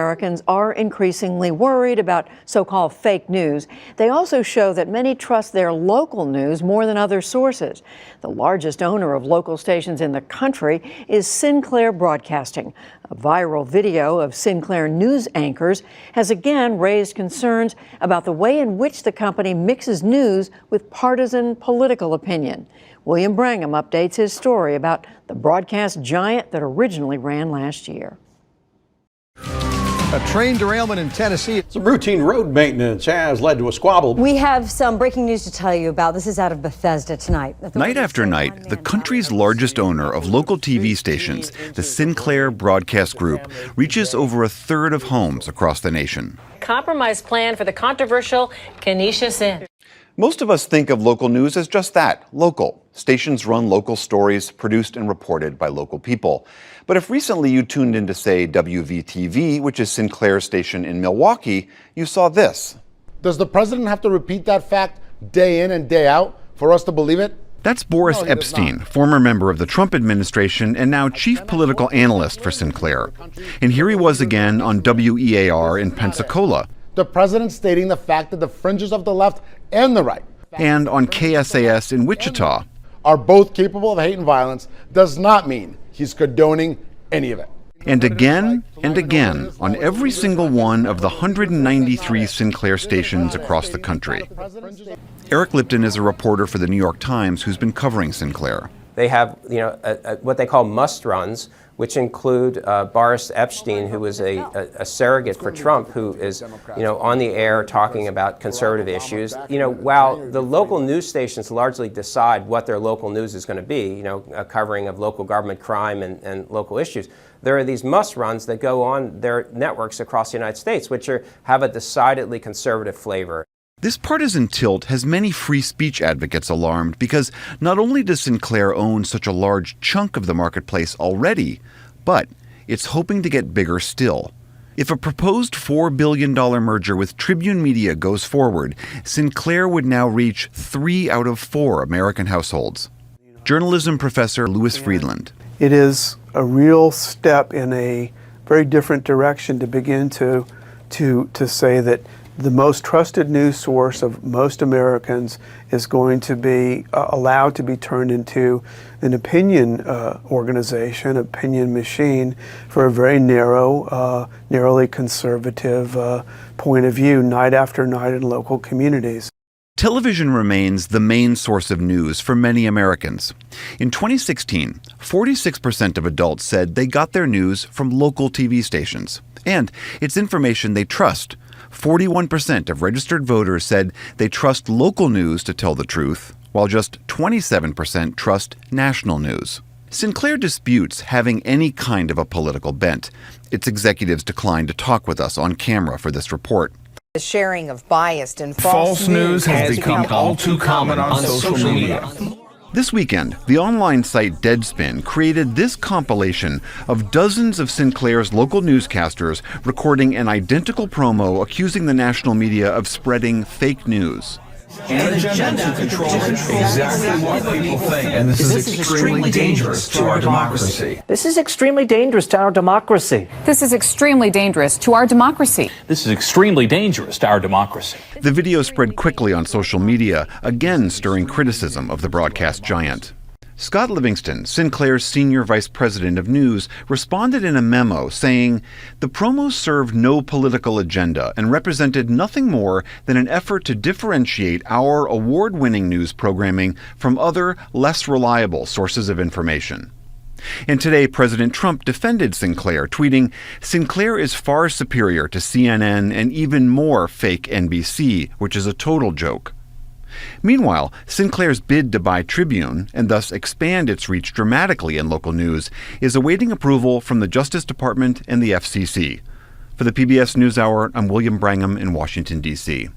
Americans are increasingly worried about so-called fake news. They also show that many trust their local news more than other sources. The largest owner of local stations in the country is Sinclair Broadcasting. A viral video of Sinclair news anchors has again raised concerns about the way in which the company mixes news with partisan political opinion. William Brangham updates his story about the broadcast giant that originally ran last year. A train derailment in Tennessee. Some routine road maintenance has led to a squabble. We have some breaking news to tell you about. This is out of Bethesda tonight. Night after night, the country's largest owner of local TV stations, the Sinclair Broadcast Group, reaches over a third of homes across the nation. Compromise plan for the controversial Canisius Inn. Most of us think of local news as just that, local. Stations run local stories produced and reported by local people. But if recently you tuned in to, say, WVTV, which is Sinclair's station in Milwaukee, you saw this. Does the president have to repeat that fact day in and day out for us to believe it? That's Boris Epshteyn, former member of the Trump administration and now chief political analyst for Sinclair. And here he was again on WEAR in Pensacola. The president stating the fact that the fringes of the left and the right and on KSAS in Wichita are both capable of hate and violence does not mean he's condoning any of it. And again on every single one of the 193 Sinclair stations across the country. Eric Lipton is a reporter for the New York Times who's been covering Sinclair. They have, what they call must runs, which include Boris Epshteyn, who was a surrogate for Trump, who is, on the air talking about conservative issues. While the local news stations largely decide what their local news is going to be, a covering of local government crime and local issues, there are these must runs that go on their networks across the United States, which have a decidedly conservative flavor. This partisan tilt has many free speech advocates alarmed because not only does Sinclair own such a large chunk of the marketplace already, but it's hoping to get bigger still. If a proposed $4 billion merger with Tribune Media goes forward, Sinclair would now reach 3 out of 4 American households. Journalism professor Louis Friedland. It is a real step in a very different direction to begin to say that the most trusted news source of most Americans is going to be allowed to be turned into an opinion organization, opinion machine for a very narrowly conservative point of view night after night in local communities. Television remains the main source of news for many Americans. In 2016, 46% of adults said they got their news from local TV stations, and it's information they trust. 41% of registered voters said they trust local news to tell the truth, while just 27% trust national news. Sinclair disputes having any kind of a political bent. Its executives declined to talk with us on camera for this report. The sharing of biased and false news has become all too common on social media. This weekend, the online site Deadspin created this compilation of dozens of Sinclair's local newscasters recording an identical promo accusing the national media of spreading fake news. And an agenda to control exactly what people think. And this is extremely dangerous to our democracy. This is extremely dangerous to our democracy. This is extremely dangerous to our democracy. This is extremely dangerous to our democracy. The video spread quickly on social media, again stirring criticism of the broadcast giant. Scott Livingston, Sinclair's senior vice president of news, responded in a memo saying, "The promos served no political agenda and represented nothing more than an effort to differentiate our award-winning news programming from other, less reliable sources of information." And today, President Trump defended Sinclair, tweeting, "Sinclair is far superior to CNN and even more fake NBC, which is a total joke." Meanwhile, Sinclair's bid to buy Tribune, and thus expand its reach dramatically in local news, is awaiting approval from the Justice Department and the FCC. For the PBS NewsHour, I'm William Brangham in Washington, D.C.